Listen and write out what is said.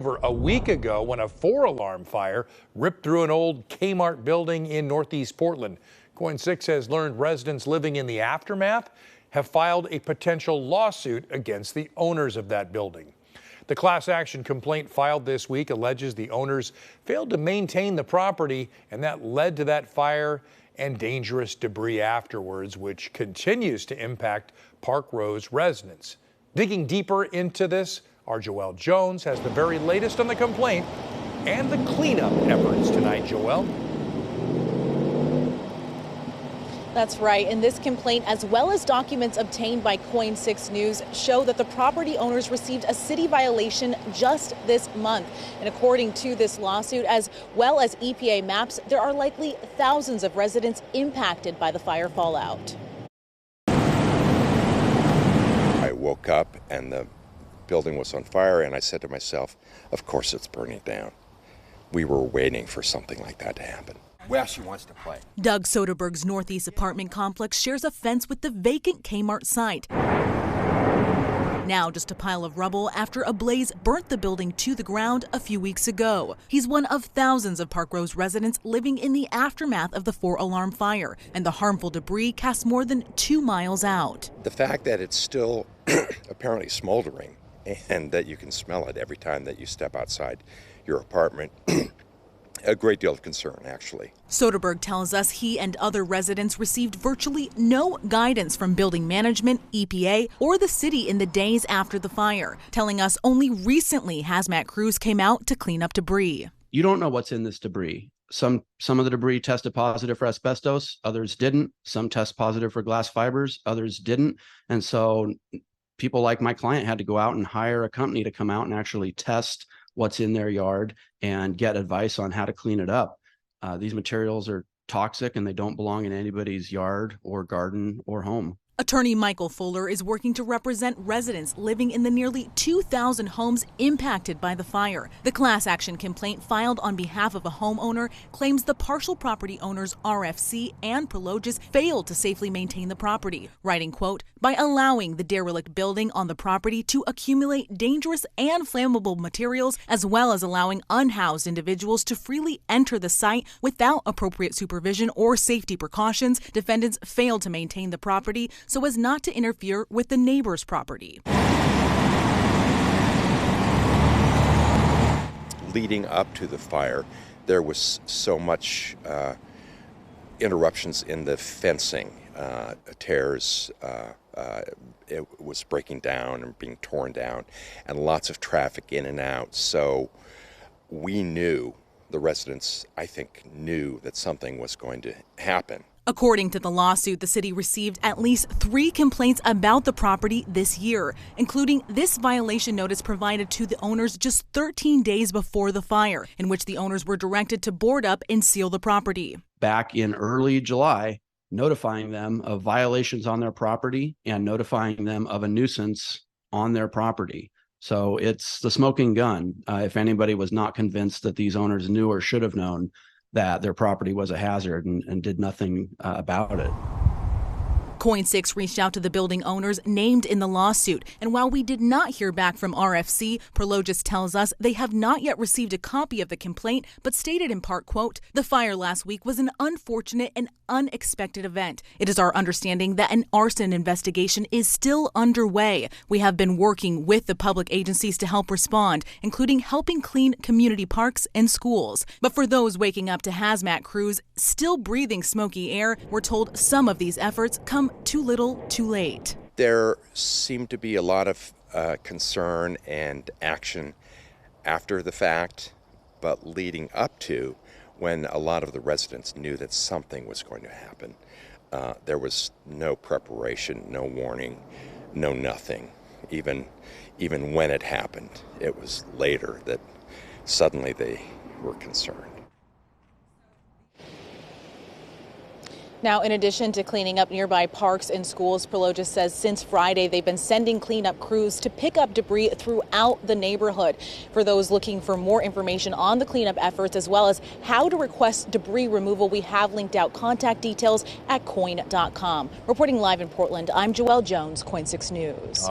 over a week ago when a 4-alarm fire ripped through an old Kmart building in Northeast Portland. KOIN 6 has learned residents living in the aftermath have filed a potential lawsuit against the owners of that building. The class action complaint filed this week alleges the owners failed to maintain the property, and that led to that fire and dangerous debris afterwards, which continues to impact Park Row's residents. Digging deeper into this, our Joelle Jones has the very latest on the complaint and the cleanup efforts tonight. Joelle. That's right. And this complaint, as well as documents obtained by KOIN 6 News, show that the property owners received a city violation just this month. And according to this lawsuit, as well as EPA maps, there are likely thousands of residents impacted by the fire fallout. I woke up and the building was on fire, and I said to myself, of course it's burning down. We were waiting for something like that to happen. Where she wants to play. Doug Soderberg's Northeast apartment complex shares a fence with the vacant Kmart site. Now just a pile of rubble after a blaze burnt the building to the ground a few weeks ago. He's one of thousands of Park Row's residents living in the aftermath of the 4-alarm fire, and the harmful debris cast more than 2 miles out. The fact that it's still apparently smoldering and that you can smell it every time that you step outside your apartment, a great deal of concern, actually. Soderberg tells us he and other residents received virtually no guidance from building management, EPA, or the city in the days after the fire, telling us only recently hazmat crews came out to clean up debris. You don't know what's in this debris. Some of the debris tested positive for asbestos, others didn't. Some test positive for glass fibers, others didn't. And so people like my client had to go out and hire a company to come out and actually test what's in their yard and get advice on how to clean it up. These materials are toxic and they don't belong in anybody's yard or garden or home. Attorney Michael Fuller is working to represent residents living in the nearly 2,000 homes impacted by the fire. The class action complaint filed on behalf of a homeowner claims the partial property owners RFC and Prologis failed to safely maintain the property, writing, quote, by allowing the derelict building on the property to accumulate dangerous and flammable materials, as well as allowing unhoused individuals to freely enter the site without appropriate supervision or safety precautions, defendants failed to maintain the property so as not to interfere with the neighbor's property. Leading up to the fire, there was so much interruptions in the fencing, tears, it was breaking down and being torn down, and lots of traffic in and out. So we knew, the residents, I think, knew that something was going to happen. According to the lawsuit, the city received at least 3 complaints about the property this year, including this violation notice provided to the owners just 13 days before the fire, in which the owners were directed to board up and seal the property. Back in early July, notifying them of violations on their property and notifying them of a nuisance on their property. So it's the smoking gun. If anybody was not convinced that these owners knew or should have known that their property was a hazard and did nothing about it. KOIN 6 reached out to the building owners named in the lawsuit, and while we did not hear back from RFC, Prologis tells us they have not yet received a copy of the complaint, but stated in part, quote, the fire last week was an unfortunate and unexpected event. It is our understanding that an arson investigation is still underway. We have been working with the public agencies to help respond, including helping clean community parks and schools. But for those waking up to hazmat crews still breathing smoky air, we're told some of these efforts come too little, too late. There seemed to be a lot of concern and action after the fact, but leading up to, when a lot of the residents knew that something was going to happen, there was no preparation, no warning, no nothing. Even when it happened, it was later that suddenly they were concerned. Now, in addition to cleaning up nearby parks and schools, Prologis says since Friday they've been sending cleanup crews to pick up debris throughout the neighborhood. For those looking for more information on the cleanup efforts as well as how to request debris removal, we have linked out contact details at KOIN.com. Reporting live in Portland, I'm Joelle Jones, KOIN 6 News.